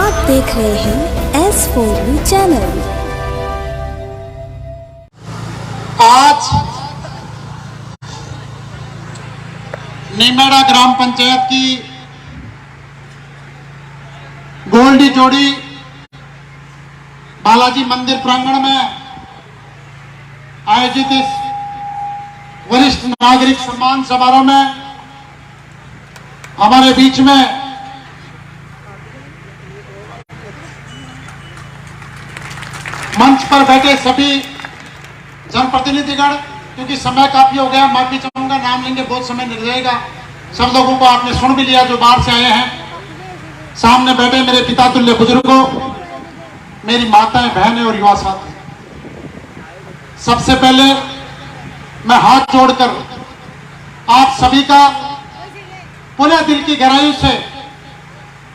आप देख रहे हैं S4U चैनल। आज नीमेड़ा ग्राम पंचायत की गोल्डी जोड़ी बालाजी मंदिर प्रांगण में आयोजित इस वरिष्ठ नागरिक सम्मान समारोह में हमारे बीच में मंच पर बैठे सभी जनप्रतिनिधिगण, क्योंकि समय काफी हो गया, माफी चाहूंगा, नाम लेंगे बहुत समय नहीं रहेगा। सब लोगों को आपने सुन भी लिया जो बाहर से आए हैं। सामने बैठे मेरे पिता तुल्य बुजुर्गों, मेरी माताएं, बहनें और युवा साथी, सबसे पहले मैं हाथ जोड़कर आप सभी का पूरे दिल की गहराई से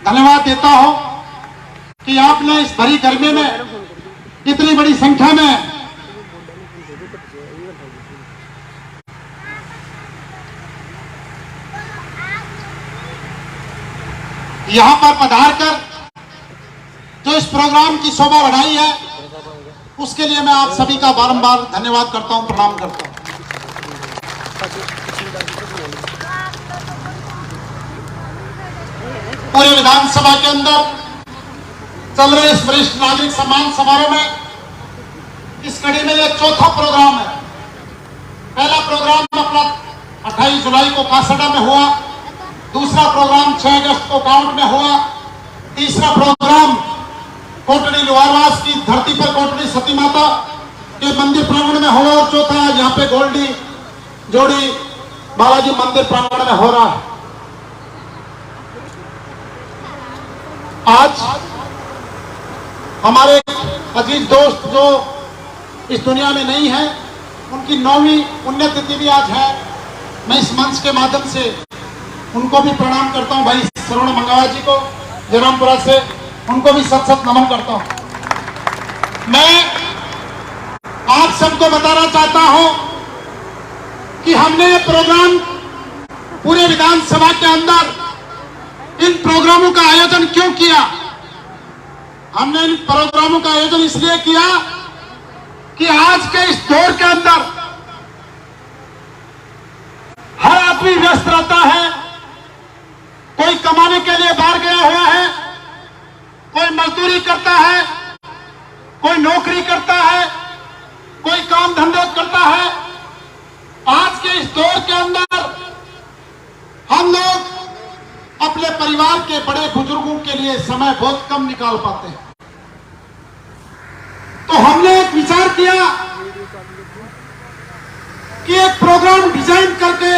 धन्यवाद देता हूं कि आपने इस भरी गर्मी में इतनी बड़ी संख्या में यहां पर पधार कर जो इस प्रोग्राम की शोभा बढ़ाई है, उसके लिए मैं आप सभी का बारंबार धन्यवाद करता हूं, प्रणाम करता हूं। पूरे विधानसभा के अंदर चल रहे इस वरिष्ठ नागरिक सम्मान समारोह में इस कड़ी में यह चौथा प्रोग्राम है। पहला प्रोग्राम अपना 28 जुलाई को कासड़ा में हुआ, दूसरा प्रोग्राम 6 अगस्त को काउंट में हुआ, तीसरा प्रोग्राम कोटड़ी लोहारवास की धरती पर कोटड़ी सती माता के मंदिर प्रांगण में हुआ और चौथा यहाँ पे गोल्डी जोड़ी बालाजी मंदिर प्रांगण में हो रहा है। आज हमारे अजीज दोस्त जो इस दुनिया में नहीं है, उनकी 9वीं पुण्यतिथि भी आज है। मैं इस मंच के माध्यम से उनको भी प्रणाम करता हूं। भाई श्रवण मंगावा जी को जयरामपुरा से, उनको भी सत सत नमन करता हूं। मैं आप सबको बताना चाहता हूं कि हमने ये प्रोग्राम पूरे विधानसभा के अंदर इन प्रोग्रामों का आयोजन क्यों किया। हमने इन प्रोग्रामों का आयोजन इसलिए किया कि आज के इस दौर के अंदर हर आदमी व्यस्त रहता है। कोई कमाने के लिए बाहर गया हुआ है, कोई मजदूरी करता है, कोई नौकरी करता है, कोई काम धंधे करता है। आज के इस दौर के अंदर हम लोग अपने परिवार के बड़े बुजुर्गों के लिए समय बहुत कम निकाल पाते हैं। तो हमने एक विचार किया कि एक प्रोग्राम डिजाइन करके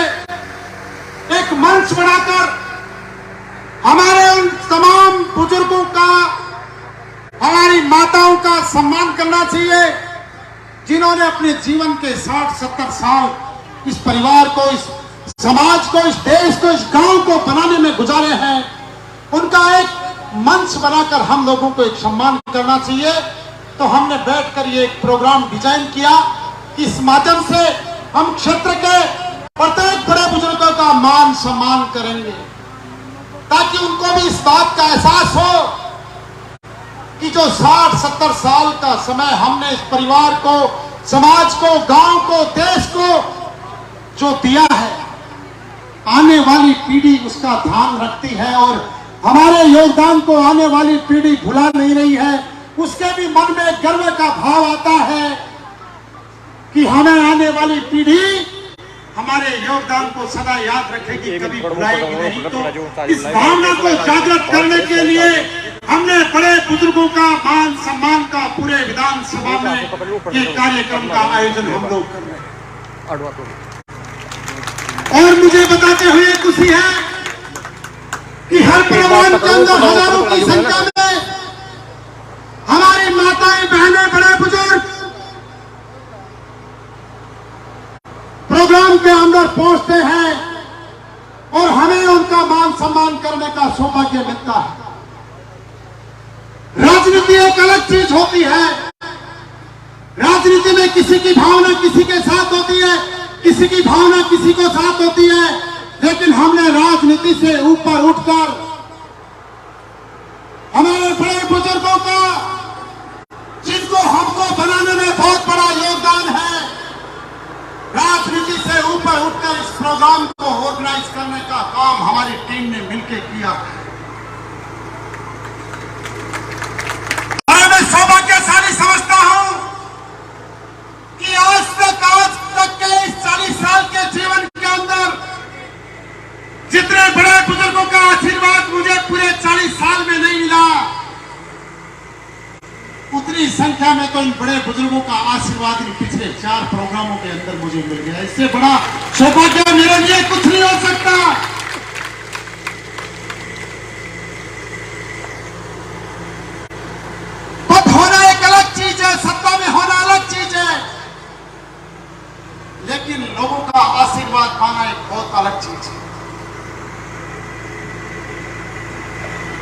एक मंच बनाकर हमारे उन तमाम बुजुर्गों का, हमारी माताओं का सम्मान करना चाहिए जिन्होंने अपने जीवन के 60-70 साल इस परिवार को, इस समाज को, इस देश को, इस गांव को बनाने में गुजारे हैं। उनका एक मंच बनाकर हम लोगों को एक सम्मान करना चाहिए। तो हमने बैठकर ये एक प्रोग्राम डिजाइन किया। इस माध्यम से हम क्षेत्र के प्रत्येक बड़े बुजुर्गों का मान सम्मान करेंगे, ताकि उनको भी इस बात का एहसास हो कि जो 60-70 साल का समय हमने इस परिवार को, समाज को, गांव को, देश को जो दिया है, आने वाली पीढ़ी उसका ध्यान रखती है और हमारे योगदान को आने वाली पीढ़ी भुला नहीं रही है। उसके भी मन में गर्व का भाव आता है कि हमें आने वाली पीढ़ी हमारे योगदान को सदा याद रखेगी, कभी भुलाएगी नहीं। तो इस भावना को जागृत करने के लिए हमने बड़े बुजुर्गों का मान सम्मान का पूरे विधानसभा में ये कार्यक्रम का आयोजन हम लोग कर रहे हैं। और मुझे बताते हुए खुशी है कि हर प्रोग्राम के अंदर हजारों की संख्या में हमारी माताएं, बहनें, बड़े बुजुर्ग प्रोग्राम के अंदर पहुंचते हैं और हमें उनका मान सम्मान करने का सौभाग्य मिलता है। राजनीति एक अलग चीज होती है। राजनीति में किसी की भावना किसी के साथ होती है, किसी की भावना किसी को साथ होती है, लेकिन हमने राजनीति से ऊपर उठकर हमारे बड़े बुजुर्गों का, जिनको हमको बनाने में बहुत बड़ा योगदान है, राजनीति से ऊपर उठकर इस प्रोग्राम को ऑर्गेनाइज करने का काम हमारी टीम ने मिलकर किया। और मैं सौभाग्यशाली समझता हूं कि आज तक के इस 40 साल के जीवन के अंदर जितने बड़े बुजुर्गों का आशीर्वाद मुझे पूरे 40 साल में नहीं मिला, उतनी संख्या में तो इन बड़े बुजुर्गों का आशीर्वाद इन पिछले 4 प्रोग्रामों के अंदर मुझे मिल गया। इससे बड़ा सौभाग्य मेरे लिए कुछ नहीं हो सकता। पद होना एक अलग चीज है, सत्ता में होना अलग चीज है, लेकिन लोगों का आशीर्वाद पाना एक बहुत अलग चीज है।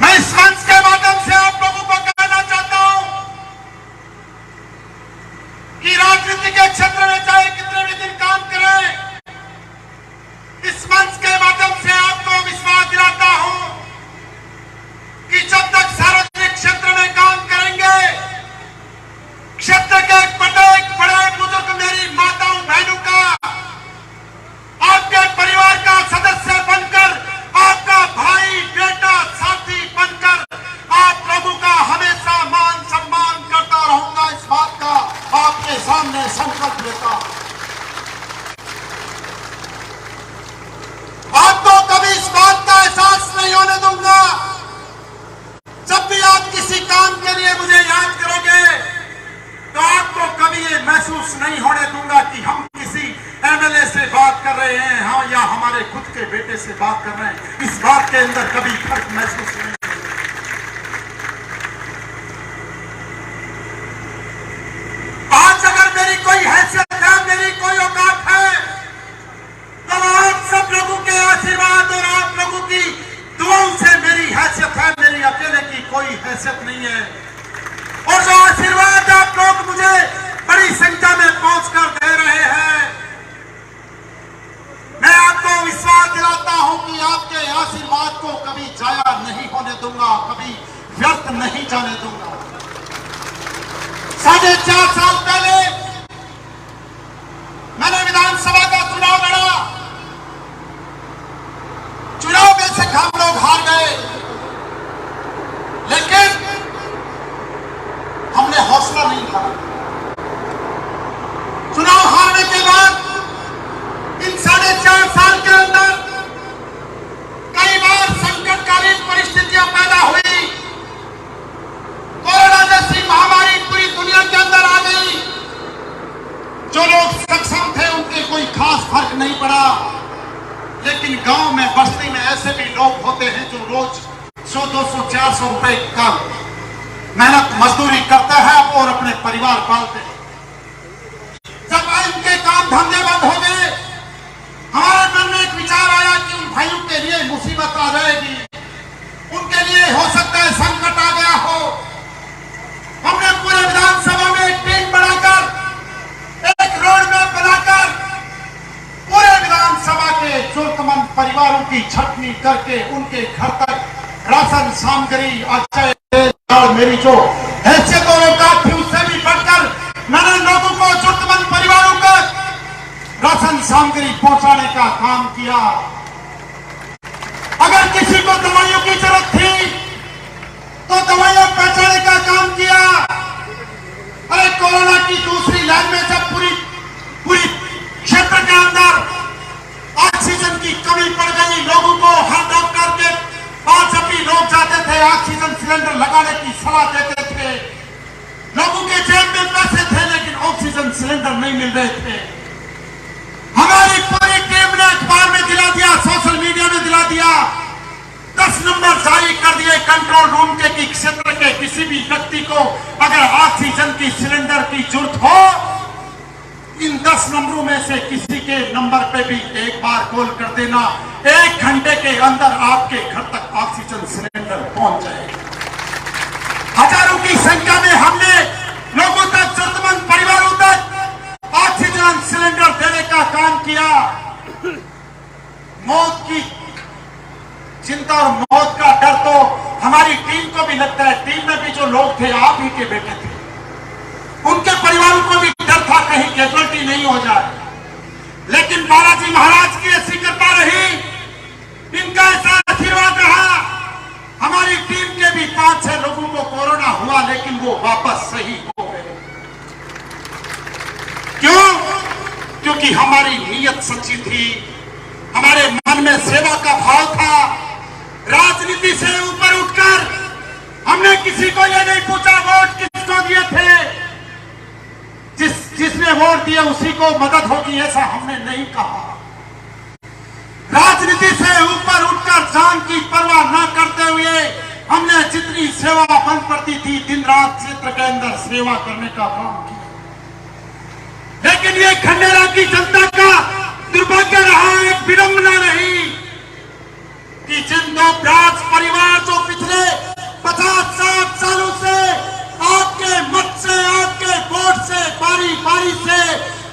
मैं इस मंच के माध्यम से आप लोगों को कहना चाहता हूं कि राजनीति के क्षेत्र में चाहे कितने भी दिन काम करें, इस मंच के माध्यम से आपको विश्वास दिलाता हूं कि जब तक सार्वजनिक क्षेत्र में काम करेंगे, क्षेत्र के बड़े बुजुर्ग मेरी माताओं बहनों का, आपके परिवार का सदस्य बनकर, आपका भाई बेटा साथी बनकर आप लोगों का हमेशा मान सम्मान करता रहूंगा। इस बात का आपके सामने संकल्प लेता हूं। आपको कभी इस बात का एहसास नहीं होने दूंगा, जब भी आप किसी काम के लिए मुझे याद करोगे तो आपको कभी ये महसूस नहीं होने दूंगा कि हम किसी एमएलए से बात कर रहे हैं, हाँ, या हमारे खुद के बेटे से बात कर रहे हैं। इस बात के अंदर कभी फर्क महसूस नहीं। आज अगर मेरी कोई हैसियत है, मेरी कोई औकात है, तो आप सब लोगों के आशीर्वाद और आप लोगों की दुआओं से मेरी हैसियत है। मेरी अकेले की कोई हैसियत नहीं है। और जो आशीर्वाद आप लोग मुझे बड़ी संख्या में पहुंचकर दे रहे हैं, मैं आपको विश्वास दिलाता हूं कि आपके आशीर्वाद को कभी जाया नहीं होने दूंगा, कभी व्यर्थ नहीं जाने दूंगा। 4.5 साल पहले मैंने विधानसभा का चुनाव लड़ा। चुनाव में से हम लोग हार गए, लेकिन हमने हौसला नहीं हारा। चुनाव हारने के बाद इन 4.5 साल के अंदर कई बार संकटकालीन परिस्थितियां पैदा हुई। कोरोना जैसी महामारी पूरी दुनिया के अंदर आ गई। जो लोग सक्षम थे उनके कोई खास फर्क नहीं पड़ा, लेकिन गांव में, बस्ती में ऐसे भी लोग होते हैं जो रोज 100, 200, 400 रुपए का मेहनत मजदूरी करते हैं और अपने परिवार पालते हैं। जब इनके काम धंधे बंद हो गए, हमारे मन में एक विचार आया कि उन भाइयों के लिए मुसीबत आ जाएगी, उनके लिए हो सकता है संकट आ गया हो। हमने पूरे विधानसभा में एक टीम बनाकर, एक रोड मैप बनाकर पूरे विधानसभा के जरूरतमंद परिवारों की छटनी करके उनके घर तक राशन सामग्री, अक्षय मेरी जो हैसियत और औकात थी उससे भी बढ़कर मैंने लोगों को, जरूरतमंद परिवारों को राशन सामग्री पहुंचाने का काम किया। अगर किसी को दवाइयों की जरूरत थी तो दवाइयां पहुंचाने का काम किया। अरे कोरोना की दूसरी लहर में जब पूरी क्षेत्र के अंदर ऑक्सीजन की कमी पड़ गई, लोगों को हर डॉक्टर के पास जब भी लोग जाते थे ऑक्सीजन सिलेंडर लगाने की सलाह देते थे। लोगों के जेब में पैसे थे लेकिन ऑक्सीजन सिलेंडर नहीं मिल रहे थे। हमारी पूरी टीम ने अखबार में दिला दिया, सोशल मीडिया में दिला दिया, 10 नंबर जारी कर दिए कंट्रोल रूम के कि क्षेत्र के किसी भी व्यक्ति को अगर ऑक्सीजन की सिलेंडर की जरूरत हो, इन 10 नंबरों में से किसी के नंबर पे भी एक बार कॉल कर देना, 1 घंटे के अंदर आपके घर तक ऑक्सीजन सिलेंडर पहुंच जाएगा। हजारों की संख्या में हमने लोगों तक, जरूरतमंद परिवारों तक ऑक्सीजन सिलेंडर देने का काम किया। मौत की चिंता और मौत का डर तो हमारी टीम को को भी लगता है टीम में भी जो लोग थे आप ही के बेटे थे, उनके परिवारों को भी डर था कहीं कैजुअल्टी नहीं हो जाए, लेकिन बालाजी महाराज की ऐसी कृपा रही, इनका ऐसा आशीर्वाद रहा। हमारी टीम के भी 5-6 लोगों को कोरोना हुआ लेकिन वो वापस सही हो गए। क्यों? क्योंकि हमारी नीयत सच्ची थी, हमारे मन में सेवा का भाव था। राजनीति से ऊपर उठकर हमने किसी को यह नहीं पूछा वोट किसको दिए थे, जिसने वोट दिया उसी को मदद होगी, ऐसा हमने नहीं कहा। राजनीति से ऊपर उठकर जान की परवाह न करते हुए हमने जितनी सेवा बन पड़ती थी दिन रात क्षेत्र के अंदर सेवा करने का काम किया। लेकिन ये खंडेरा की जनता का दुर्भाग्य रहा, एक विडंबना रही कि जिन दो राज परिवार जो पिछले 50-60 सालों से आपके मत से, आपके वोट से, बारी बारी से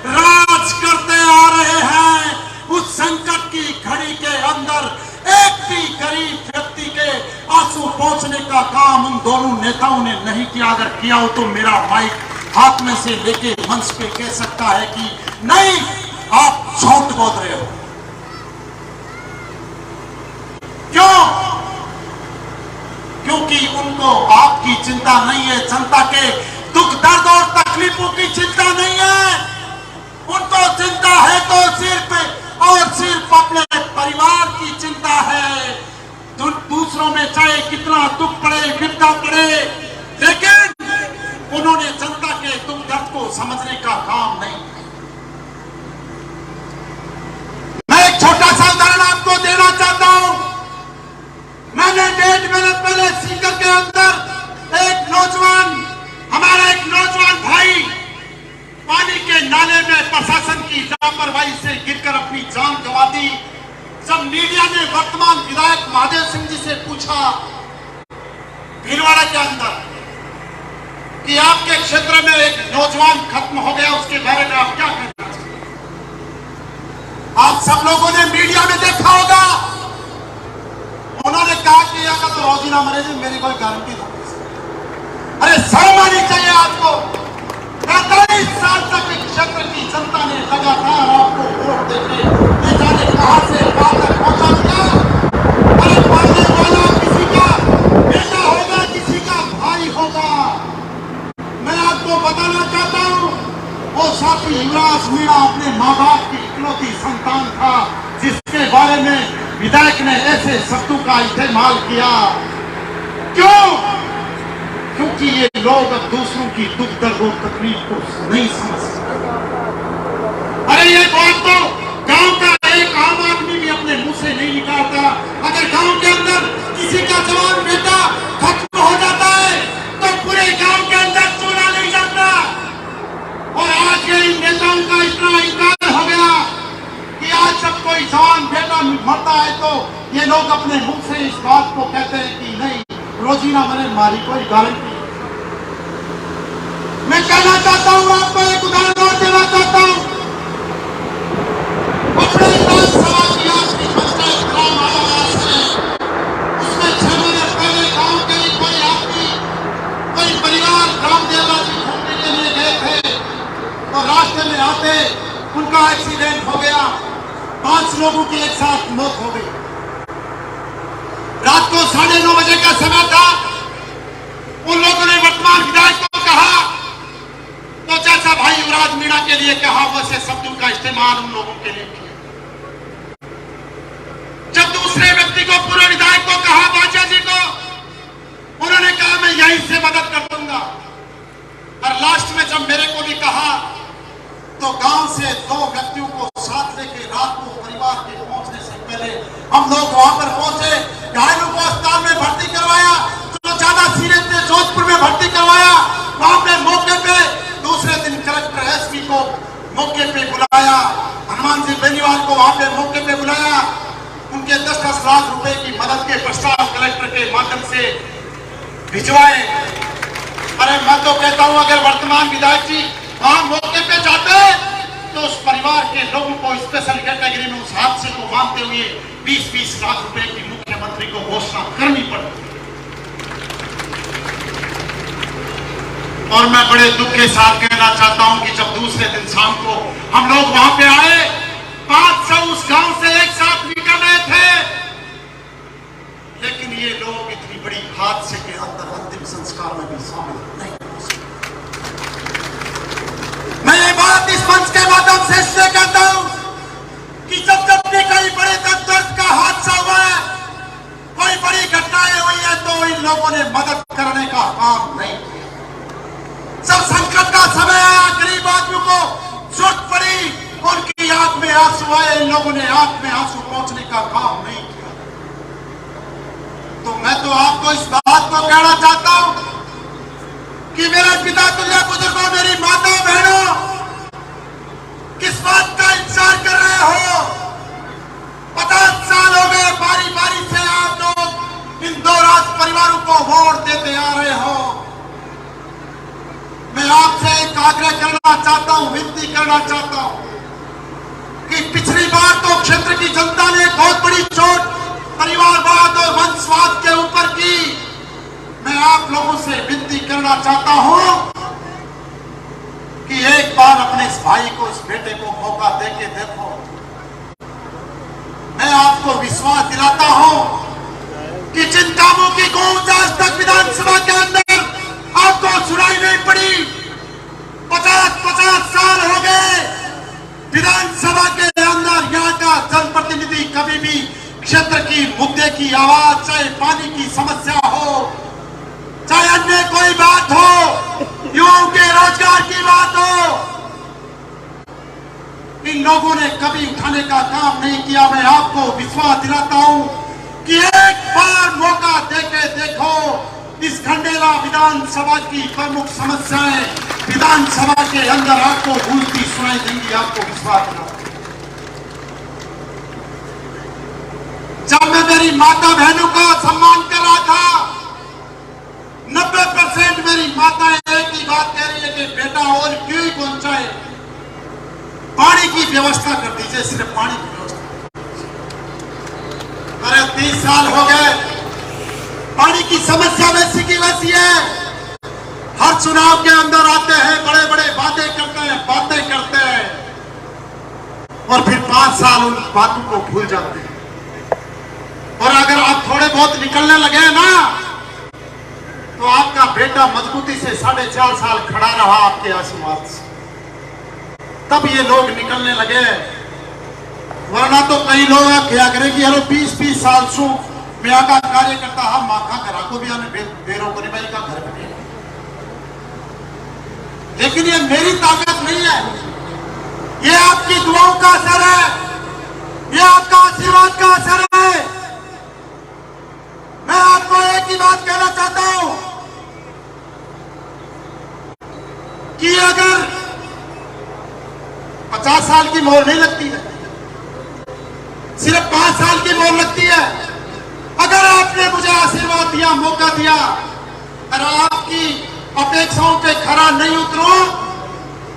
राज करते आ रहे हैं, उस संकट की घड़ी के अंदर एक भी गरीब व्यक्ति के आंसू पहुंचने का काम उन दोनों नेताओं ने नहीं किया। अगर किया हो तो मेरा माइक हाथ में से लेके मंच पे कह सकता है कि नहीं, आप झूठ बोल रहे हो। क्यों? क्योंकि उनको आपकी चिंता नहीं है, जनता के दुख दर्द और तकलीफों की चिंता नहीं है। उनको चिंता है तो सिर्फ अपने परिवार की चिंता है। दूसरों में चाहे कितना दुख पड़े, विपदा पड़े, लेकिन उन्होंने जनता के दुख दर्द को समझने का काम नहीं किया। मैं एक छोटा सा उदाहरण आपको देना चाहता हूं। मैंने 1.5 महीने पहले सीकर के अंदर हमारा एक नौजवान भाई पानी के नाले में प्रशासन की लापरवाही से गिरकर अपनी जान गंवा दी। जब मीडिया ने वर्तमान विधायक महादेव सिंह जी से पूछा भीलवाड़ा के अंदर कि आपके क्षेत्र में एक नौजवान खत्म हो गया, उसके बारे में आप क्या कहना चाहते हैं? आप सब लोगों ने मीडिया में देखा होगा, उन्होंने कहा कि या तो रोजीना मरे जी, मेरी कोई गारंटी नहीं। अरे शर्म आनी चाहिए आपको। 45 साल तक इस क्षेत्र की जनता ने लगातार आपको वोट देके ये जाने कहां से कहां तक पहुंचा दिया। अरे पढ़ने वाला किसी का बेटा होगा, किसी का भाई होगा। मैं आपको बताना चाहता हूं, वो साथी युवराज मीणा अपने माँ बाप की इकलौती संतान था, जिसके बारे में विधायक ने ऐसे शब्दों का इस्तेमाल किया। क्यों? क्योंकि ये लोग अब दूसरों की दुख दर्द और तकलीफ को नहीं समझ सकते। अरे ये बात तो गांव का एक आम आदमी भी अपने मुंह से नहीं निकालता। अगर गांव के अंदर किसी का जवान बेटा खत्म हो जाता है तो पूरे गांव के अंदर चूना नहीं जाता। और आज ये इन नेताओं का इतना इंकार हो गया कि आज जब कोई जवान बेटा मरता है तो ये लोग अपने मुंह से इस बात को कहते हैं कि नहीं, रोजीना मैंने मारी कोई गारंटी। मैं कहना चाहता हूं, आपको एक उदाहरण और देना चाहता हूं। अपने विधानसभा की आखिरी पंचायत ग्राम आवास है, उसमें 6 महीने पहले गांव के ही कोई आदमी, कोई परिवार रामदेवरा जी घूमने के लिए गए थे तो रास्ते में आते उनका एक्सीडेंट हो गया। 5 लोगों की एक साथ मौत हो गई। रात को 9:30 बजे का समय था। उन लोगों ने वर्तमान विधायक को कहा तो जैसा भाई युवराज मीणा के लिए कहा वैसे शब्दों का इस्तेमाल उन लोगों के लिए किया। जब दूसरे व्यक्ति को, पूर्व विधायक को कहा, बाचा जी को, उन्होंने कहा मैं यहीं से मदद कर दूंगा। और लास्ट में जब मेरे को भी कहा तो गांव से 2 व्यक्तियों को साथ लेके रात को परिवार के पहुंचने से पहले हम लोग वहां पर पहुंचे, घायलों को अस्पताल में भर्ती करवाया, जो ज्यादा सीरियस थे जोधपुर में भर्ती करवाया। वहां पे मौके पे दूसरे दिन कलेक्टर एसपी को मौके पे बुलाया, हनुमान जी बेनीवाल को वहां पे मौके पे बुलाया, उनके 10-10 लाख रुपए की मदद के प्रस्ताव कलेक्टर के माध्यम से भिजवाए। अरे मैं तो कहता हूं अगर वर्तमान विधायक जी वहां मौके पे जाते तो उस परिवार के लोगों को स्पेशल कैटेगरी में उस हादसे को मानते हुए 20-20 लाख रुपए की मुख्यमंत्री को घोषणा करनी पड़ती। और मैं बड़े दुख के साथ कहना चाहता हूं कि जब दूसरे दिन शाम को हम लोग वहां पे आए, 500 उस गांव से एक साथ निकल रहे थे, लेकिन ये लोग इतनी बड़ी हादसे के अंदर अंतिम संस्कार में भी शामिल नहीं हो सके। मैं ये बात इस मंच के माध्यम से इसलिए कहता हूं कि जब जब भी कई बड़े दर्द का हादसा हुआ है, कोई बड़ी घटनाएं हुई है, तो इन लोगों ने मदद करने का काम नहीं किया। जब संकट का समय आया, गरीब आदमियों को जरूरत पड़ी, उनकी आंख में आंसू आए, इन लोगों ने आंख में आंसू पहुंचने का काम नहीं किया। तो मैं तो आपको इस बात को कहना चाहता हूं कि मेरे पिता तुल्य बुजुर्गों, मेरी माता बहनों, किस बात का इंतजार कर रहे हो? 50 साल हो गए, बारी बारी से आप लोग इन दो राज परिवारों को वोट देते आ रहे हो। मैं आपसे एक आग्रह करना चाहता हूं, विनती करना चाहता हूं कि पिछली बार तो क्षेत्र की जनता ने बहुत बड़ी चोट परिवारवाद और वंशवाद के ऊपर की। मैं आप लोगों से विनती करना चाहता हूं कि एक बार अपने इस भाई को, इस बेटे को मौका देके देखो। मैं आपको विश्वास दिलाता हूं कि जिन कामों की गूंज आज तक विधानसभा के अंदर आपको सुनाई नहीं पड़ी, 50 साल हो गए विधानसभा के अंदर यहाँ का जनप्रतिनिधि कभी भी क्षेत्र की मुद्दे की आवाज, चाहे पानी की समस्या हो, चाहे अन्य कोई बात हो, युवाओं के रोजगार की बात हो, इन लोगों ने कभी उठाने का काम नहीं किया। मैं आपको विश्वास दिलाता हूं कि एक बार मौका देके देखो। इस खंडेला विधानसभा की प्रमुख समस्याएं विधानसभा के अंदर आपको गूंजती सुनाई देंगी, आपको विश्वास दिलाता हूं। जब मैं मेरी माता बहनों का सम्मान कर रहा था, 90% मेरी माता एक ही बात कह रही है कि बेटा और क्यों ही पहुंचाए, पानी की व्यवस्था कर दीजिए, सिर्फ पानी की व्यवस्था। अरे 30 साल हो गए, पानी की समस्या वैसी की वैसी है। हर चुनाव के अंदर आते हैं, बड़े बड़े बातें करते हैं और फिर 5 साल उन बातों को भूल जाते हैं। और अगर आप थोड़े बहुत निकलने लगे ना, तो आपका बेटा मजबूती से 4.5 साल खड़ा रहा आपके आशीर्वाद से, तब ये लोग निकलने लगे। वरना तो कई लोग क्या करें कि 20-20 साल से मैं आका कार्य करता हम माखा करा को भी हमें बेरोकरी भाई का घर बने, लेकिन ये मेरी ताकत नहीं है, ये आपकी दुआओं का असर है, ये आपका आशीर्वाद का असर है। मैं आपको एक ही बात कहना चाहता हूं कि अगर 50 साल की मोहर नहीं लगती है, सिर्फ 5 साल की मोहर लगती है। अगर आपने मुझे आशीर्वाद दिया, मौका दिया, और आपकी अपेक्षाओं पे खरा नहीं उतरो,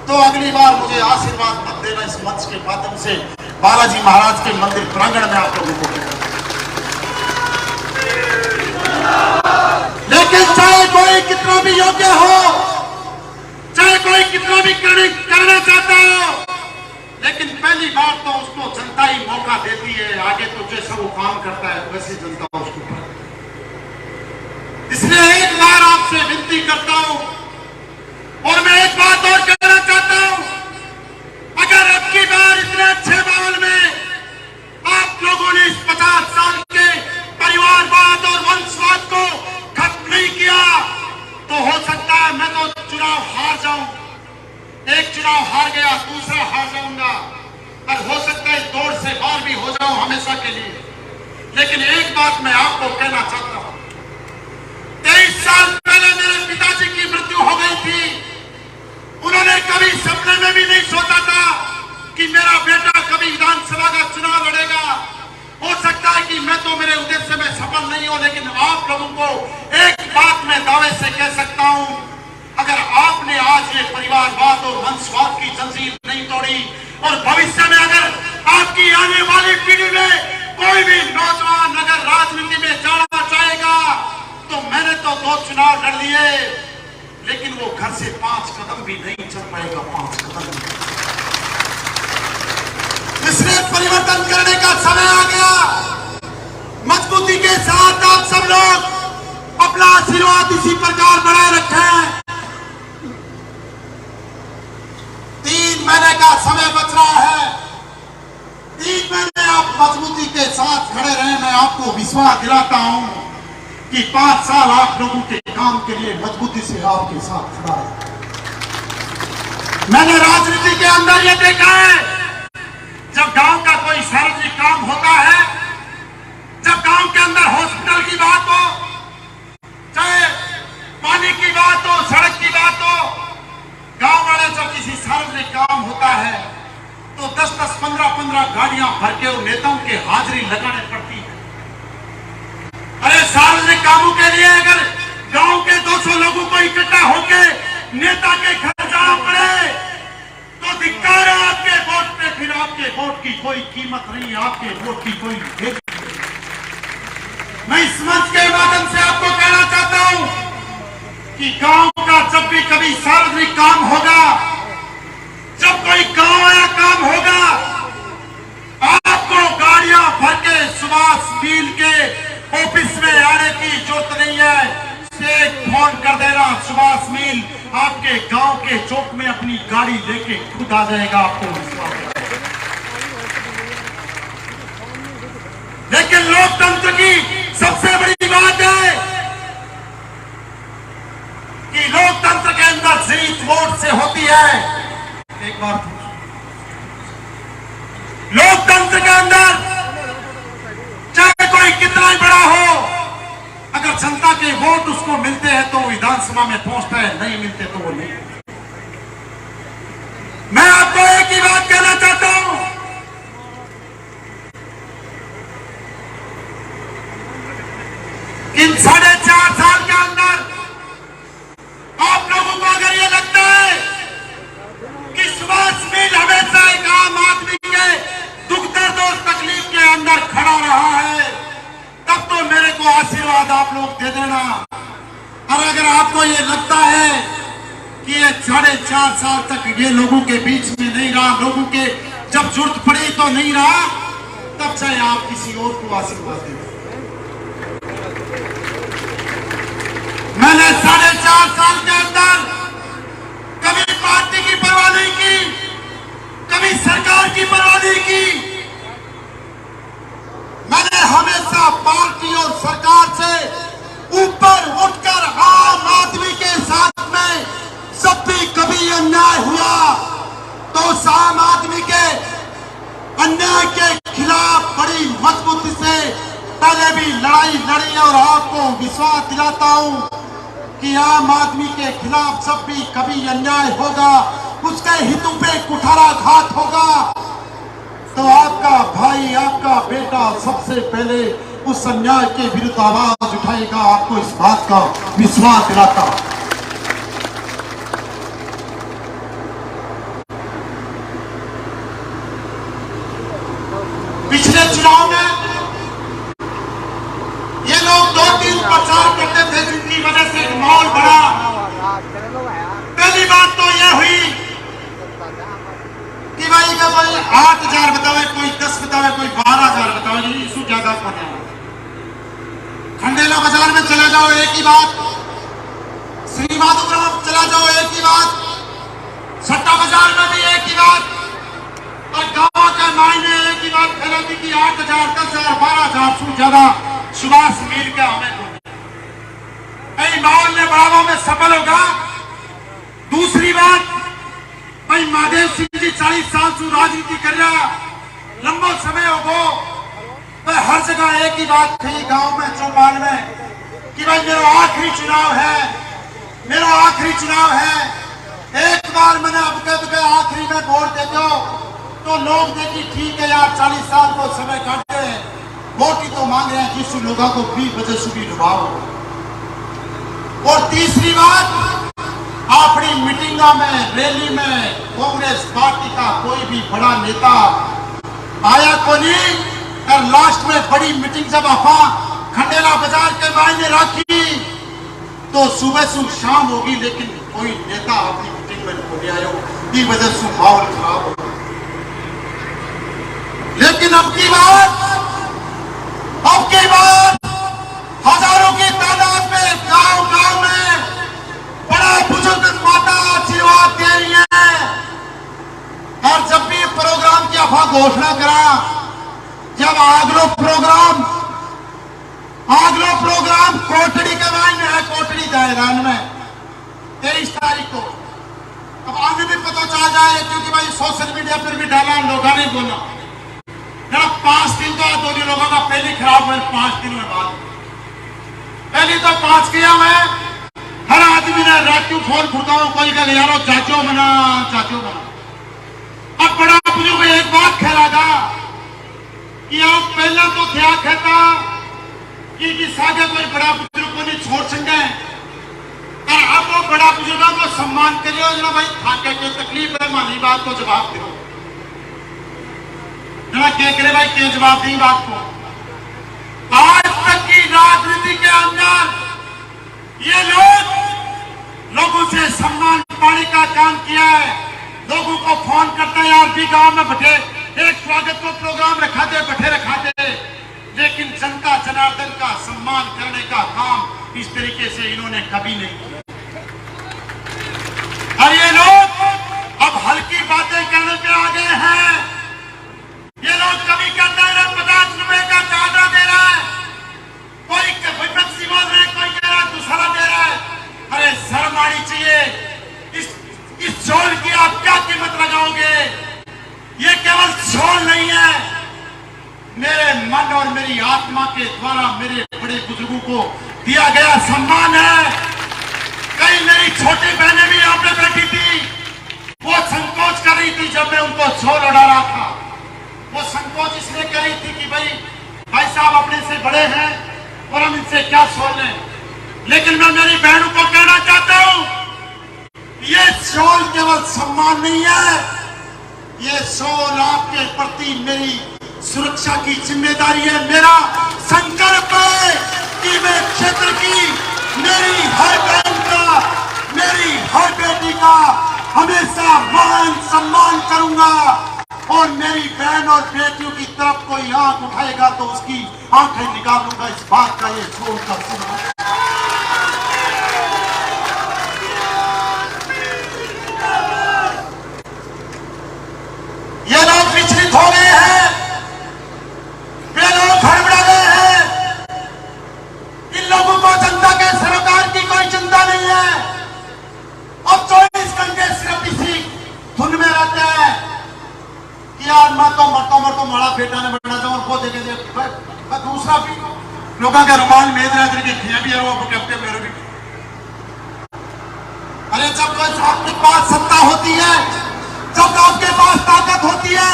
तो अगली बार मुझे आशीर्वाद मत देना। इस मंच के माध्यम से बालाजी महाराज के मंदिर प्रांगण में आप लोगों को कहना, लेकिन चाहे कोई कितना भी योग्य हो, चाहे कोई कितना भी करना चाहता हो, लेकिन पहली बार तो उसको जनता ही मौका देती है। आगे तो जैसा वो काम करता है वैसे जनता उसको करती है। इसलिए एक बार आपसे विनती करता हूं, और मैं एक बात और कहना चाहता हूं, अगर अब की बार इतने अच्छे माहौल में आप लोगों ने इस 50 साल के परिवारवाद और वंशवाद को खत्म नहीं किया, तो हो सकता है मैं तो चुनाव हार जाऊं। एक चुनाव हार गया, दूसरा हार जाऊंगा, और हो सकता है दौड़ से बाहर भी हो जाऊं हमेशा के लिए। लेकिन एक बात मैं आपको कहना चाहता हूं, 23 साल पहले मेरे पिताजी की मृत्यु हो गई थी। उन्होंने कभी सपने में भी नहीं सोचा था कि मेरा बेटा कभी विधानसभा का चुनाव लड़ेगा। हो सकता है कि मैं तो मेरे उद्देश्य में सफल नहीं हूं, लेकिन आप लोगों को एक बात मैं दावे से कह सकता हूं, अगर आपने आज ये परिवारवाद और वंशवाद की जंजीर नहीं तोड़ी, और भविष्य में अगर आपकी आने वाली पीढ़ी में कोई भी नौजवान अगर राजनीति में जाना चाहेगा, तो मैंने तो 2 चुनाव लड़ लिए, लेकिन वो घर से कभी नहीं चल पाएगा 5 कदम। इसलिए परिवर्तन करने का समय आ गया। मजबूती के साथ आप सब लोग अपना आशीर्वाद इसी प्रकार बनाए रखें। 3 महीने का समय बच रहा है। 3 महीने आप मजबूती के साथ खड़े रहे। मैं आपको विश्वास दिलाता हूं कि 5 साल आप लोगों के काम के लिए मजबूती से आपके साथ खड़ा है। मैंने राजनीति के अंदर यह देखा है, जब गांव का कोई सार्वजनिक काम होता है, जब गांव के अंदर हॉस्पिटल की बात हो, चाहे पानी की बात हो, सड़क की बात हो, गांव वाले जब किसी सार्वजनिक काम होता है तो 10-10, 15-15 गाड़ियां भर के उन नेताओं के हाजिरी लगाने पड़ती है। अरे सार्वजनिक कामों के लिए अगर गांव के 200 लोगों को इकट्ठा होकर नेता के घर जाना पड़े तो धिक्कार है आपके वोट पे। फिर आपके वोट की कोई कीमत नहीं, आपके वोट की कोई नहीं। मैं इस मंच के माध्यम से आपको कहना चाहता हूं कि गांव का जब भी कभी सार्वजनिक काम होगा, जब कोई गांव या काम होगा, आपको गाड़ियां भर के सुभाष मिल के ऑफिस में आने की जरूरत नहीं है। एक फोन कर देना, सुभाष मिल आपके गांव के चौक में अपनी गाड़ी लेके खुद आ जाएगा। आपको विश्वास है। लेकिन लोकतंत्र की सबसे बड़ी बात है कि लोकतंत्र के अंदर जीत वोट से होती है। एक बार लोकतंत्र के अंदर चाहे कोई कितना ही बड़ा हो, अगर जनता के वोट उसको मिलते हैं तो विधानसभा में पहुंचता है, नहीं मिलते तो वो नहीं। मैं आपको एक ही बात कहना चाहता हूं, इन 4.5 साल के अंदर आप लोगों को अगर ये लगता है कि सुभाष मिल हमेशा एक आम आदमी के दुख दर्द और तकलीफ के अंदर खड़ा रहा है, तब तो मेरे को आशीर्वाद आप लोग दे देना। और अगर आपको ये लगता है कि ये 4.5 साल तक ये लोगों के बीच में नहीं रहा, लोगों के जब जरूरत पड़ी तो नहीं रहा, तब चाहे आप किसी और को आशीर्वाद दें। मैंने 4.5 साल के अंदर कभी पार्टी की परवाह नहीं की, कभी सरकार की परवाह नहीं की। मैंने हमेशा पार्टी और सरकार से ऊपर उठकर आम आदमी के साथ में जब भी कभी अन्याय हुआ तो उस आम आदमी के अन्याय के खिलाफ बड़ी मजबूती से पहले भी लड़ाई लड़ी। और आपको विश्वास दिलाता हूं कि आम आदमी के खिलाफ जब भी कभी अन्याय होगा, उसके हितों पे कुठाराघात होगा, तो आपका भाई, आपका बेटा सबसे पहले उस अन्याय के विरुद्ध आवाज उठाएगा। आपको इस बात का विश्वास दिलाता हूं। पिछले चुनाव में ये लोग 2-3 प्रचार करते थे जिनकी वजह से एक माहौल बना। पहली बात तो यह हुई कि भाई का कोई 8,000 बतावे, कोई 10 बतावे, कोई 12,000 बतावे, इससे ज्यादा पता। खंडेला बाजार में चला जाओ एक ही बात, श्री माधोपुरम चला जाओ एक ही बात, सट्टा बाजार में भी एक ही बात, और गांव के मायने एक ही बात फैलाती कि 8,000, 10,000, 12,000 से ज्यादा सुभाष मिल के हमें माहौल ने बढ़ावा में सफल होगा। दूसरी बात, भाई महादेव सिंह जी 40 साल से राजनीति कर रहा, लंबा समय हो गो, मैं हर जगह एक ही बात थी गांव में, चौपाल में, कि भाई मेरा आखिरी चुनाव है, मेरा आखिरी चुनाव है। एक बार मैंने अब के आखिरी में वोट दे दो तो लोग देखी ठीक है यार, 40 साल को समय काटते हैं, वोट ही तो मांग रहे हैं, जिस लोगों को भी वजह से भी डुबाओ। और तीसरी बात, अपनी मीटिंगों में, रैली में कांग्रेस पार्टी का कोई भी बड़ा नेता आया को नहीं, और लास्ट में बड़ी मीटिंग जब आपा खंडेला बाजार के मायने रखी तो सुबह शाम होगी, लेकिन कोई नेता अपनी मीटिंग रिक्रूटमेंट होने आयो की वजह से माहौल खराब हो। लेकिन अब की बात हजारों की तादाद में गांव में बड़ा बुजुर्ग माता आशीर्वाद दे रही है। और जब भी प्रोग्राम की अफवाह घोषणा करा, जब आगलो प्रोग्राम कोटड़ी के वाइन है, कोटड़ी दायरान में 23 तारीख को। अब आगे भी पता चल जाए, क्योंकि भाई सोशल मीडिया पर भी डाला, लोगों ने बोला 5 दिन तो दोनों लोगों का पहले खराब हुए, 5 दिन में बाद पहली तो 5 किया मैं। हर आदमी ने रात को फोन खुरता हूं, कोई कह यारो चाचो बना। अब बड़ा बुजुर्ग एक बात खेला था कि आप पहले तो क्या कहता कि सागे कोई बड़ा बुजुर्ग को नहीं छोड़ सके, और अब वो बड़ा बुजुर्गों को सम्मान करियो जरा भाई, थाके की तकलीफ है, मानी बात को जवाब दो जरा, क्या करे भाई, क्या जवाब दी बात को। आज तक की राजनीति के अंदर ये लोगों से सम्मान पाने का काम किया है। लोगों को फोन करते हैं, यार भी गांव में बैठे एक स्वागत को प्रोग्राम रखा दे, लेकिन जनता जनार्दन का सम्मान करने का काम इस तरीके से इन्होंने कभी नहीं किया। और ये लोग अब हल्की बातें करने पे आ गए हैं। ये लोग कभी कहते हैं 50 रुपए का चादर दे रहा है, कोई विपक्षी बोल रहे, कोई कह रहा है दूसरा दे रहा है। अरे शर्म आनी चाहिए। इस शॉल की आप क्या कीमत लगाओगे? ये केवल शॉल नहीं है, मेरे मन और मेरी आत्मा के द्वारा मेरे बड़े बुजुर्गों को दिया गया सम्मान है। कई मेरी छोटी बहनें भी यहाँ पे बैठी थी, वो संकोच कर रही थी जब मैं उनको शॉल उड़ा रहा था। वो संकोच इसलिए कर रही थी कि भाई साहब अपने से बड़े हैं और हम इनसे क्या शॉल लें। लेकिन मैं मेरी बहनों को कहना चाहता हूं, ये शॉल केवल सम्मान नहीं है, ये शॉल आपके प्रति मेरी सुरक्षा की जिम्मेदारी है। मेरा संकल्प है कि मैं क्षेत्र की मेरी हर बहन का, मेरी हर बेटी का हमेशा मान सम्मान करूंगा, और मेरी बहन और बेटियों की तरफ कोई आंख उठाएगा तो उसकी आंखें निकालूंगा। इस बात का ये शोर का सुना। ये लोग विचलित हो गए हैं, वे लोग हड़बड़ा गए हैं। इन लोगों को जनता के सरकार की कोई चिंता नहीं है। अब 24 घंटे सिर्फ इसी धुन में रहते हैं कि यार मैं तो मरतो माड़ा बेटा ने बना जाऊं, वो देखे दूसरा भी लोगों के रुमाल मेज रह के खिया भी है, वो कपटे मेरे भी। अरे जब कोई आपके पास सत्ता होती है, जब आपके पास ताकत होती है,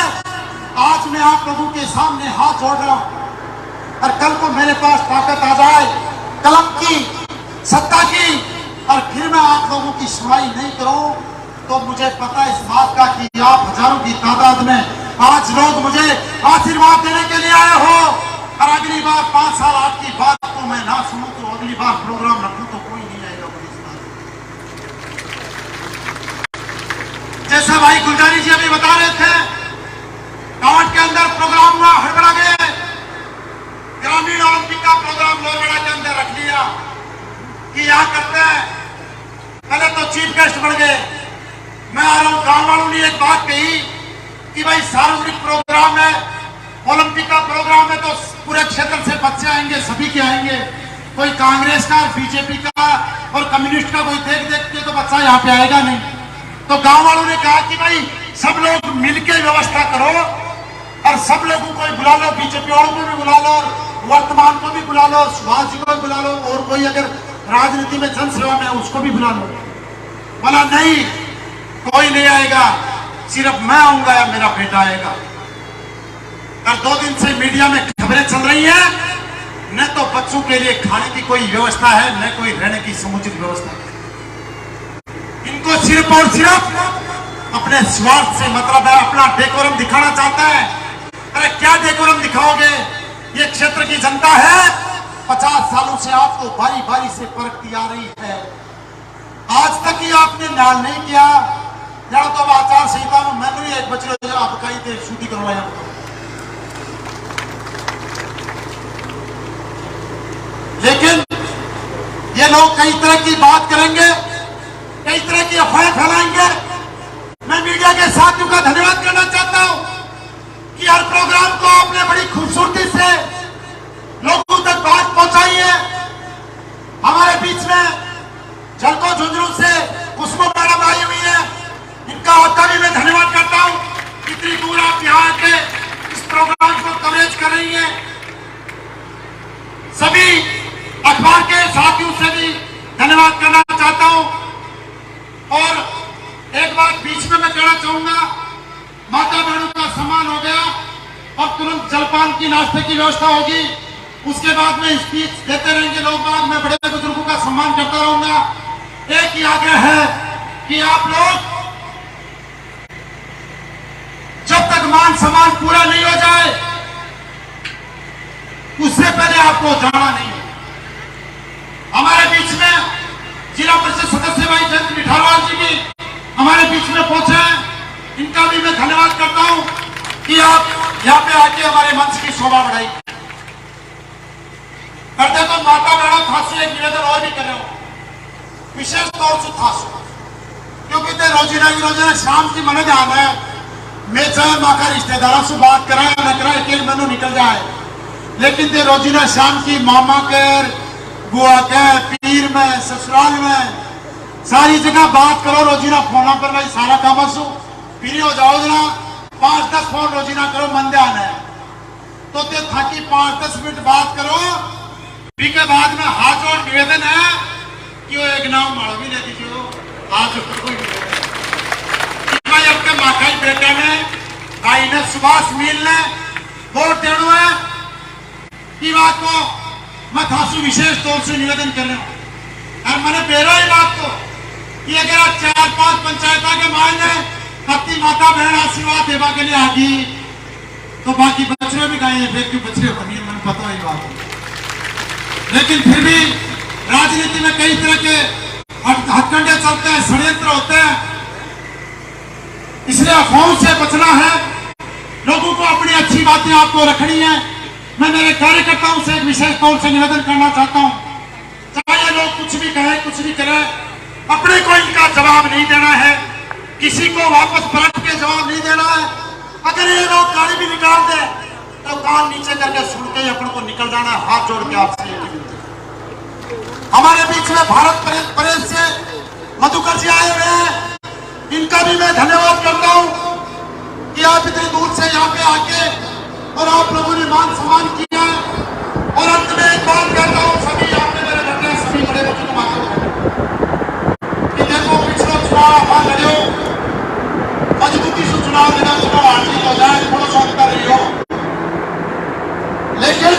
आज मैं आप लोगों के सामने हाथ जोड़ रहा हूं, और कल को मेरे पास ताकत आ जाए कलम की, सत्ता की, और फिर मैं आप लोगों की सुनवाई नहीं करूं, तो मुझे पता है इस बात का कि आप हजारों की तादाद में आज लोग मुझे आशीर्वाद देने के लिए आए हो, और अगली बार 5 साल आपकी बात को मैं ना सुनूं तो अगली बार प्रोग्राम रखूं तो कोई नहीं आएगा। जैसा भाई गुलजारी जी अभी बता रहे थे, कांवट के अंदर प्रोग्राम हुआ, हड़बड़ा गए, ग्रामीण ओलंपिक का प्रोग्राम लोहगढ़ा के अंदर रख लिया कि यहाँ करते हैं। पहले तो चीफ गेस्ट बढ़ गए। मैं आ रहा हूं, गांव वालों ने एक बात कही कि भाई सार्वजनिक प्रोग्राम है, ओलंपिक का प्रोग्राम है, तो पूरे क्षेत्र से बच्चे आएंगे, सभी के आएंगे, कोई कांग्रेस का, बीजेपी का और कम्युनिस्ट का कोई देख के तो बच्चा यहाँ पे आएगा नहीं। तो गांव वालों ने कहा कि भाई सब लोग मिलकर व्यवस्था करो और सब लोगों को बुला लो, बीजेपी वालों को भी बुला लो, वर्तमान को भी बुला लो, सुभाष जी को भी बुला लो, और कोई अगर राजनीति में जन सेवा में उसको भी बुला लो। बोला नहीं, कोई नहीं आएगा, सिर्फ मैं आऊंगा या मेरा बेटा आएगा। और 2 दिन से मीडिया में खबरें चल रही हैं, न तो बच्चों के लिए खाने की कोई व्यवस्था है, न कोई रहने की समुचित व्यवस्था है। इनको सिर्फ और सिर्फ अपने स्वार्थ से मतलब है, अपना डेकोरम दिखाना चाहता है। अरे क्या डेकोरम दिखाओगे? ये क्षेत्र की जनता है, 50 सालों से आपको बारी बारी से परखती आ रही है। आज तक ही आपने न्याय नहीं किया। जरा तो आचार संहिता में मैंने भी एक बच्चे आप कही थे छुट्टी करवाया, लेकिन ये लोग कई तरह की बात करेंगे, कई तरह की अफवाहें फैलाएंगे। मैं मीडिया के साथियों का धन्यवाद करना चाहता हूं कि हर प्रोग्राम को आपने बड़ी खूबसूरती से लोगों तक बात पहुंचाई है। हमारे बीच में झलको झुंझुनू से खुशबू मैडम आई हुई है, इनका आपका भी मैं धन्यवाद करता हूं। इतनी दूर आप यहाँ आके इस प्रोग्राम को कवरेज कर रही हैं। सभी अखबार के साथियों से भी धन्यवाद करना चाहता हूं। और एक बात बीच में मैं कहना चाहूंगा, माता बहनों का सम्मान हो गया और तुरंत जलपान की नाश्ते की व्यवस्था होगी। उसके बाद में स्पीच देते रहेंगे लोग बाग, मैं बड़े बुजुर्गों का सम्मान करता रहूंगा। एक ही आग्रह है कि आप लोग जब तक मान सम्मान पूरा नहीं हो जाए उससे पहले आपको जाना नहीं है। हमारे बीच में जिला परिषद सदस्य भाई जयंत मिठावाल जी भी हमारे बीच में पहुंचे हैं, इनका भी मैं धन्यवाद करता हूं कि आप यहाँ पे आके हमारे मंच की शोभा बढ़ाई करते। तो माता बहनों थासी एक निवेदन और भी कर रहे हो, विशेष तौर से थासू, क्योंकि ते रोजीना की रोजाना शाम की मन ध्यान है। मैं चाहे माँ का रिश्तेदारों से बात कराए न कराए, एक एक महीनों निकल जाए, लेकिन ते रोजीना शाम की मामा के, बुआ के, पीर में, ससुराल में, सारी जगह बात करो। रोजीना फोन पर भाई सारा काम असू फ्री हो जाओ जना, 5-10 फोन रोजीना करो, मन ध्यान है तो ते थाकी 5-10 मिनट बात करो। फिर के बाद में हाथ जोड़ निवेदन है कि वो एक नाम माड़ भी ले दीजिए, हाथ जोड़ कोई भाई अपने माखाई बेटे ने भाई ने सुभाष मील ने वोट देना है। ये बात को मैं थासू विशेष तौर से निवेदन कर रहा हूं। और मैंने बेरा ही बात को कि अगर 4-5 पंचायत के मायने अपनी माता बहन आशीर्वाद देवा के लिए आ गई तो बाकी बच्चे भी गाये फिर क्यों बच्चे बनी, मैंने पता ही बात है। लेकिन फिर भी राजनीति में कई तरह के हथकंडे चलते हैं, षड्यंत्र होते हैं, इसलिए अफवाहों से बचना है। लोगों को अपनी अच्छी बातें आपको रखनी है। मैं मेरे कार्यकर्ताओं से एक विशेष तौर से निवेदन करना चाहता हूं, चाहे लोग कुछ भी कहें कुछ भी करें, अपने को इनका जवाब नहीं देना है, किसी को वापस पलट के जवाब नहीं देना है। अगर ये लोग गाड़ी भी निकाल दे तो कान नीचे करके सुन के ही अपने को निकल जाना है। हाथ जोड़ के आपसे हमारे बीच में भारत परेश से मधुकर जी आए हुए हैं, इनका भी मैं धन्यवाद करता हूं कि आप इतनी दूर से यहाँ पे आके और आप लोगों ने मान सम्मान किया। और अंत में एक बात कहता हूं, सभी यहाँ पे मेरे बेटे सभी बड़े बच्चों को मानता कि देखो पिछले चुनाव आप लड़े हो, मजबूती से चुनाव देना, चुनाव हारनी हो जाए, थोड़ा सा अंतर रही हो, लेकिन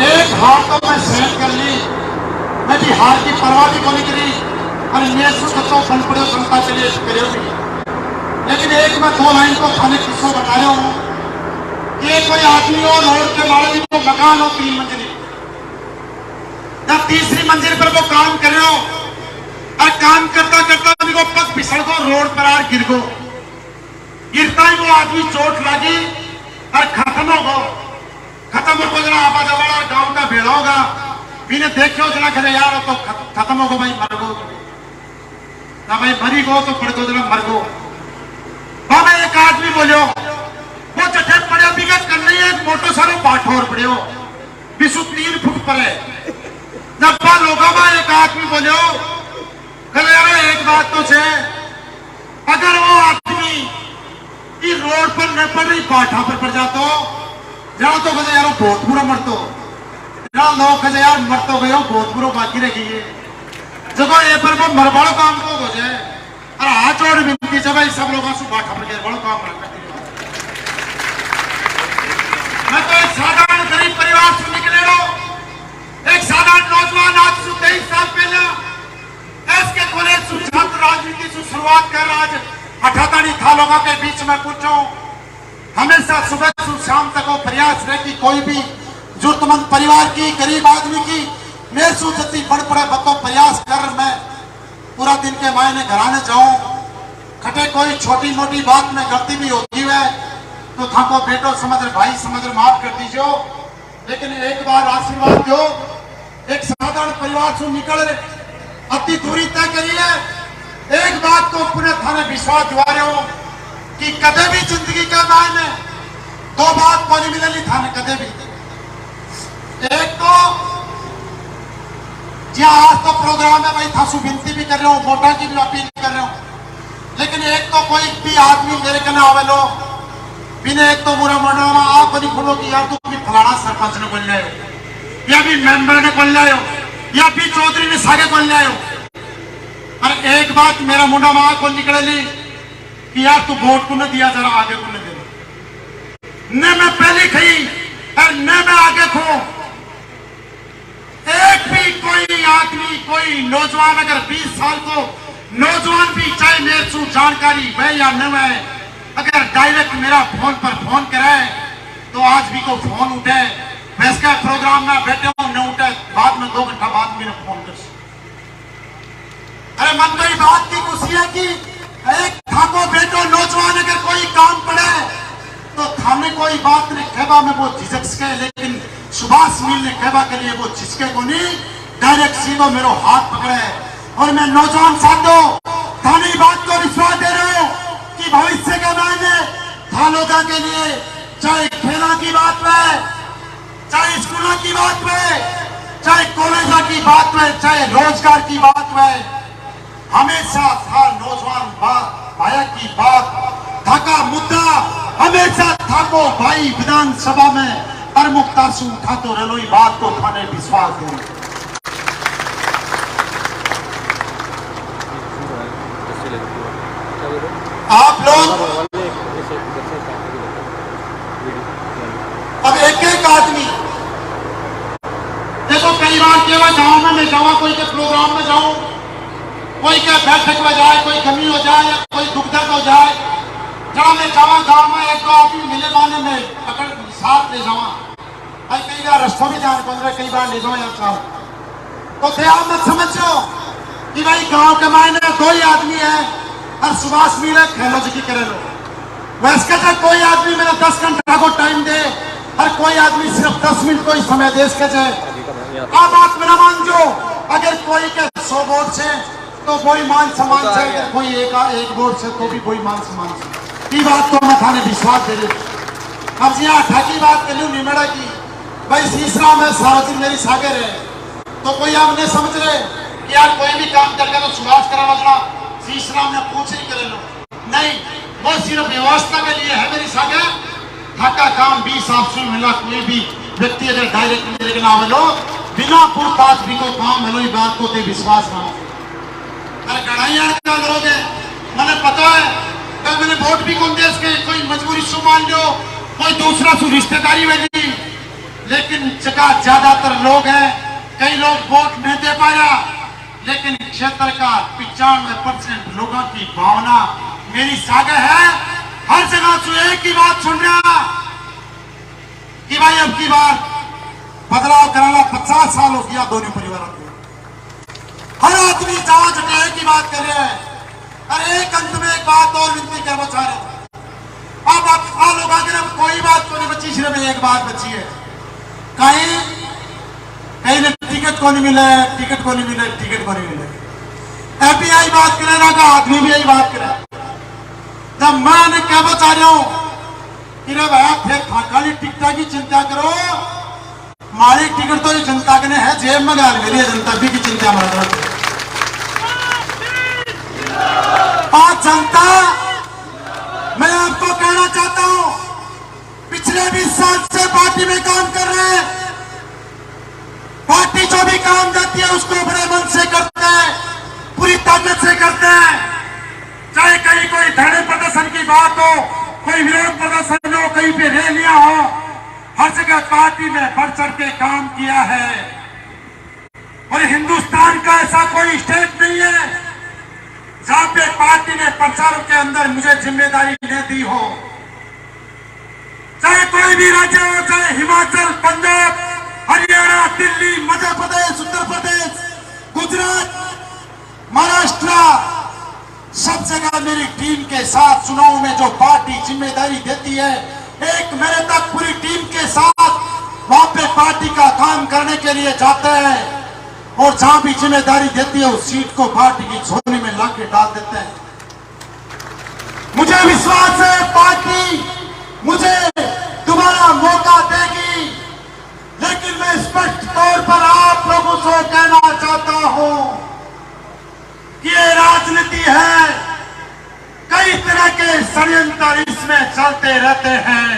एक हार तो मैं सहन कर ली। मैं भी हार की परवाह भी नहीं करी और नेतृत्व बन पड़े जनता के लिए करे भी। लेकिन एक मैं 2 लाइन को खाने किस्सों बता रहा हूं कि कोई आदमी हो रोड के माड़े को मकान हो 3 मंजिली, जब तीसरी मंजिल पर वो काम कर रहे हो और काम करता करता अभी को पग फिसल गो, रोड पर आ गिर गो, गिरता ही वो आदमी चोट लगी और खत्म हो गो। खत्म हो जना आबाद वाला गांव का भेड़ा होगा, बिना देखो जना करे यार तो खत्म हो गो भाई, मर गो ना भाई, मरी गो तो पड़ गो जना मर गो। बाबा एक आदमी बोलो वो चटे पड़े बिगत कर रही है, मोटो सारो बाठोर पड़े हो विशु 3 फुट पर है। जब पा लोगा एक आदमी बोलो कल यार एक बात तो है, अगर वो आदमी इस रोड पर न पड़ रही बाठा पर पड़ जातो जहाँ तो कहे यार बहुत बुरा मरतो, जहाँ लोग कहे यार मरतो गए बहुत बुरा बाकी रह गई है, जगह ये पर वो मरवाड़ो काम को हो जाए और हाथ जोड़ विनती है भाई सब लोगों से बाठा पर गए बड़ो काम रखते। मैं तो एक साधारण गरीब परिवार से निकले लो, एक साधारण नौजवान आज से 23 साल पहले एसके कॉलेज से छात्र राजनीति से शुरुआत कर आज 88 था लोगों के बीच में पूछो। हमेशा सुबह से शाम तक वो प्रयास रहे कि कोई भी जरूरतमंद परिवार की, गरीब आदमी की मेरे सू जती बड़ पड़े बतो प्रयास कर मैं पूरा दिन के मायने घराने जाऊं खटे कोई छोटी मोटी बात में गलती भी होती है तो थाको बेटो समझ रहे भाई समझ रहे माफ कर दीजिए, लेकिन एक बार आशीर्वाद दो। एक साधारण परिवार से निकल अति दूरी तय करिए। एक बात को पूरे थाने विश्वास दिवा रहे हो कि कदे भी जिंदगी का मायने दो बात को नहीं मिलेगी थाने कदे भी। एक तो जी आज तो प्रोग्राम है भाई थासु विनती भी कर रहे हो, वोटा की भी अपील कर रहे हो, लेकिन एक तो कोई भी आदमी मेरे कहना आवे लो बिना एक तो बुरा मनो आप नहीं खोलो कि यार तू भी फलाना सरपंच ने बोल रहे हो या भी मेंबर ने बोल रहे हो या भी चौधरी ने सागे बोल रहे हो। और एक बात मेरा मुंडा मां को निकले ली कि यार तू वोट को न दिया जरा आगे को न दे न मैं पहले खई और न मैं आगे खो। एक भी कोई आदमी कोई नौजवान अगर 20 साल को नौजवान भी चाहे मेरे से जानकारी वह या न वह अगर डायरेक्ट मेरा फोन पर फोन करे तो आज भी को फोन उठे वैसे का प्रोग्राम में बैठे हो न उठे बाद में 2 घंटा बाद मेरा फोन कर। अरे मन में बात की खुशी है कि एक थाको बेटो नौजवान अगर कोई काम पड़े तो थाने कोई बात नहीं कहवा में वो झिझक के, लेकिन सुभाष मिल ने कहवा के लिए वो झिझके को नहीं डायरेक्ट सीधो मेरे हाथ पकड़े। और मैं नौजवान साथों थाने बात को विश्वास दे रहा हूं कि भविष्य के मायने थानोदा के लिए चाहे खेला की बात में, चाहे स्कूलों की बात में, चाहे कॉलेजा की बात में, चाहे रोजगार की बात में, हमेशा था नौजवान बात भाया की बात था का मुद्दा हमेशा था को भाई विधानसभा में प्रमुखता से उठा तो रलोई बात को थाने विश्वास दे। आप लोग अब एक एक आदमी देखो कई बार केवल गांव में मैं जाऊँ कोई के प्रोग्राम में जाऊं कोई के बैठक में जाए कोई कमी हो जाए या कोई दुख दर्द हो जाए जहाँ मैं जावा गांव में एक आदमी मिले माने में पकड़ साथ ले जावा भाई कई बार रस्तों भी जाने पड़ रहे कई बार ले जाओ यार साहब तो थे आप मत समझो कि भाई गांव के मायने 2 ही आदमी है और सुभाष मिले खेलो जी की करे लो वैसे का कोई आदमी मेरा 10 घंटा को टाइम दे और कोई आदमी सिर्फ 10 मिनट को ही समय दे सके जाए। आप बात मेरा मान जो अगर कोई के 100 वोट से तो कोई मान सम्मान से, अगर कोई एक वोट से तो भी कोई मान सम्मान से। ये बात तो मैं थाने विश्वास दे रही। अब यहाँ ठाकी बात कर लू निमेड़ा की भाई तीसरा में सार्वजनिक मेरी सागर है तो कोई आप नहीं समझ रहे कि यार कोई भी काम करके तो सुभाष करा लगना तीसरा में पूछ ही करे लो नहीं, वो सिर्फ व्यवस्था के लिए है मेरी सागर थाका काम 20 आपसे मिला कोई भी व्यक्ति अगर डायरेक्ट मेरे के नाम लो बिना पूछताछ भी को काम है बात को ते विश्वास ना अरे गढ़ाइया क्या करोगे मैंने पता है कल मैंने वोट भी कौन दे सके कोई मजबूरी सु मान लो कोई दूसरा सु रिश्तेदारी में नहीं, लेकिन जगह ज्यादातर लोग हैं कई लोग वोट नहीं दे पाया लेकिन क्षेत्र का 95% लोगों की भावना मेरी सागर है। हर जगह से एक ही बात सुन रहा कि भाई अब की बार बदलाव कराना 50 साल हो गया दोनों परिवारों को। हर आदमी जहां जगह एक ही बात कर रहे हैं। अरे एक अंत में एक बात और विनती करना चाह रहे अब आप लोग अगर अब कोई बात को नहीं बची सिर्फ एक बात बची है कहीं कहीं ने टिकट को नहीं मिला टिकट को नहीं मिला टिकट को नहीं मिला एपीआई बात करेगा का आदमी भी यही बात करे जब मैं क्या बता रहा हूं कि रे भाई फिर खाली टिकटा की चिंता करो हमारी टिकट तो ये जनता के है जेब में गाल मेरी जनता भी की चिंता हमारा आज जनता मैं आपको कहना चाहता हूं पिछले 20 साल से पार्टी में काम कर रहे हैं पार्टी जो भी काम जाती है उसको बड़े मन से करते हैं पूरी ताकत से करते हैं चाहे कहीं कोई धरने प्रदर्शन की बात हो कोई विरोध प्रदर्शन हो कहीं पे रैलियां हो हर जगह पार्टी ने बढ़ चढ़ के काम किया है और हिंदुस्तान का ऐसा कोई स्टेट नहीं है जहां पे पार्टी ने प्रचार के अंदर मुझे जिम्मेदारी न दी हो चाहे कोई भी राज्य हो चाहे हिमाचल पंजाब हरियाणा दिल्ली मध्य प्रदेश उत्तर गुजरात, महाराष्ट्र, सब जगह मेरी टीम के साथ चुनाव में जो पार्टी जिम्मेदारी देती है, एक मेरे तक पूरी टीम के साथ वहां पे पार्टी का काम करने के लिए जाते हैं और जहां भी जिम्मेदारी देती है उस सीट को पार्टी की झोली में लाके डाल देते हैं। मुझे विश्वास है पार्टी मुझे दोबारा मौका देगी, लेकिन मैं स्पष्ट तौर पर आप लोगों से कहना चाहता हूं कि ये राजनीति है, कई तरह के षड्यंत्र इसमें चलते रहते हैं।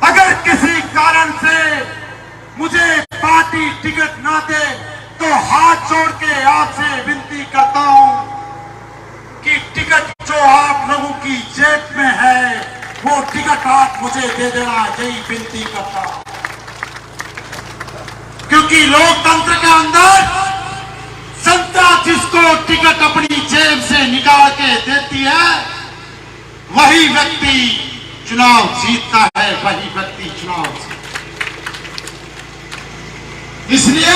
अगर किसी कारण से मुझे पार्टी टिकट ना दे तो हाथ जोड़ के आपसे विनती करता हूं कि टिकट जो आप लोगों की जेब में है वो टिकट आप मुझे दे देना, यही विनती करता हूं। क्योंकि लोकतंत्र के अंदर जनता जिसको टिकट अपनी जेब से निकाल के देती है वही व्यक्ति चुनाव जीतता है, वही व्यक्ति चुनाव जीतता। इसलिए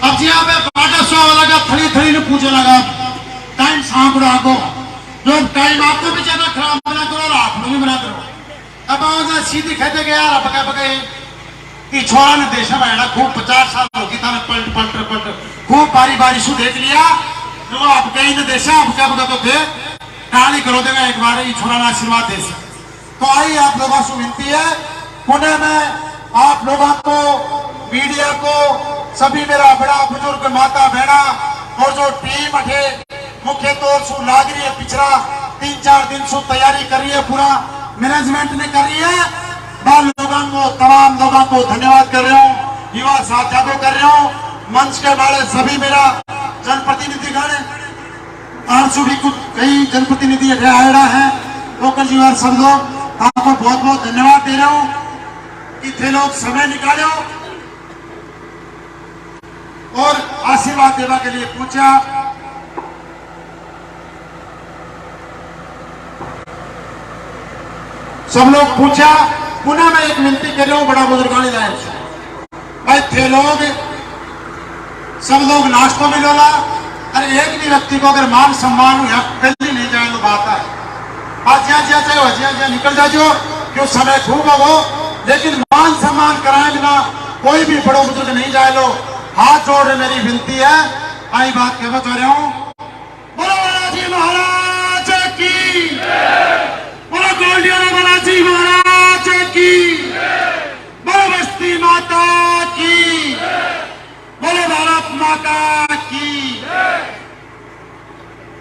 अब यहाँ पे बाटा सो लगा थड़ी थड़ी ने पूछे लगा टाइम सांभो आगो, जो टाइम आपको भी ज्यादा खराब बना करो और आप लोग भी बना करो। अब आवाज सीधी कहते गया यार पका पके कि छोरा ने देश में खूब 50 साल होगी था पलट पलट पलट खूब बारी बारी शू देख लिया जो आप कहीं ने देशा आप क्या बता तो थे कहानी करो देगा एक बार ही छोरा ने आशीर्वाद दे। तो आई आप लोगों से विनती है, पुणे में आप लोगों को, मीडिया को, सभी मेरा बड़ा बुजुर्ग माता बहना और जो टीम अठे मुख्य तौर से लाग रही है, पिछड़ा 3-4 दिन से तैयारी कर रही है, पूरा मैनेजमेंट ने कर रही है। बाल लोगों को, तमाम लोगों को धन्यवाद कर रहा हूँ, युवा साथियों को कर रहा हूँ, मंच के वाले सभी मेरा जनप्रतिनिधि गण आरसू भी कुछ कई जनप्रतिनिधि आएड़ा है, लोकल जीवन सब लोग आपको बहुत बहुत धन्यवाद दे रहा हूँ कि थे लोग समय निकाले और आशीर्वाद देवा के लिए पूछा। सब लोग पूछा, पुनः मैं एक विनती कर रहा हूं बड़ा बुजुर्गानी जाए भाई थे लोग, सब लोग नाश्तों में लोला, अरे एक भी व्यक्ति को अगर मान सम्मान या जल्दी नहीं जाए तो बात है आज ज्या चाहे निकल जाओ क्यों समय खूब हो, लेकिन मान सम्मान कराए बिना कोई भी बड़ो बुजुर्ग नहीं जाए लो। हाथ जोड़ मेरी विनती है, आई बात कहना चाह रहा हूं। बोलो बालाजी महाराज की, बोलो गोल्डिया बालाजी महाराज की, बोलो बस्ती माता की, बोलो भारत माता की।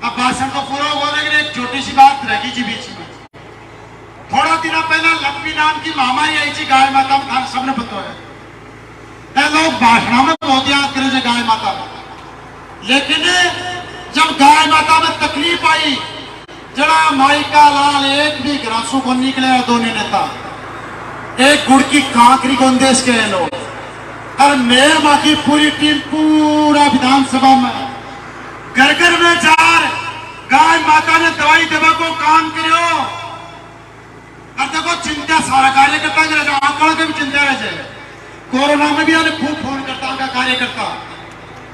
अब भाषण तो पूरा हुआ, लेकिन एक छोटी सी बात रहेगी जी बीच में। थोड़ा दिन पहले लंबी नाम की महामारी आई थी गाय माता में, सबने पता है लोग भाषणों में बहुत याद करे गाय माता में, लेकिन जब गाय माता में तकलीफ आई जरा माई का लाल एक भी ग्रासों को निकले दोनों नेता एक गुड़ की कांकरी को देश के लोग और मेयर माँ की पूरी टीम पूरा विधानसभा में घर घर में जार गाय माता ने दवाई दवा को काम करो और देखो चिंता सारा कार्यकर्ता आंकड़ों के भी चिंता रह जाए। कोरोना में भी आने खूब फोन करता उनका कार्यकर्ता,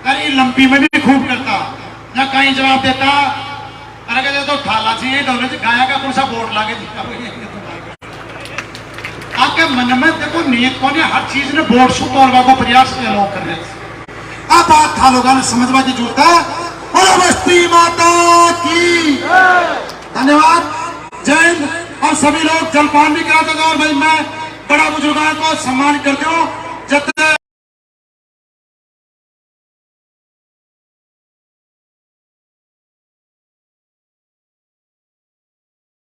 अरे लंपी में भी खूब करता, या कहीं जवाब देता अरे कहते तो ठाला चाहिए डोले गाया का कौन सा बोर्ड लागे आपके मन में देखो नीयत को ने हर चीज ने बोर्ड से तोड़वा को प्रयास लोग कर रहे। अब बात था लोगों ने समझवा की जरूरत है। बोलो बस्ती माता की धन्यवाद, जय हिंद। और सभी लोग जलपान भी कराते थे और भाई मैं बड़ा बुजुर्गों को सम्मान करते हूँ।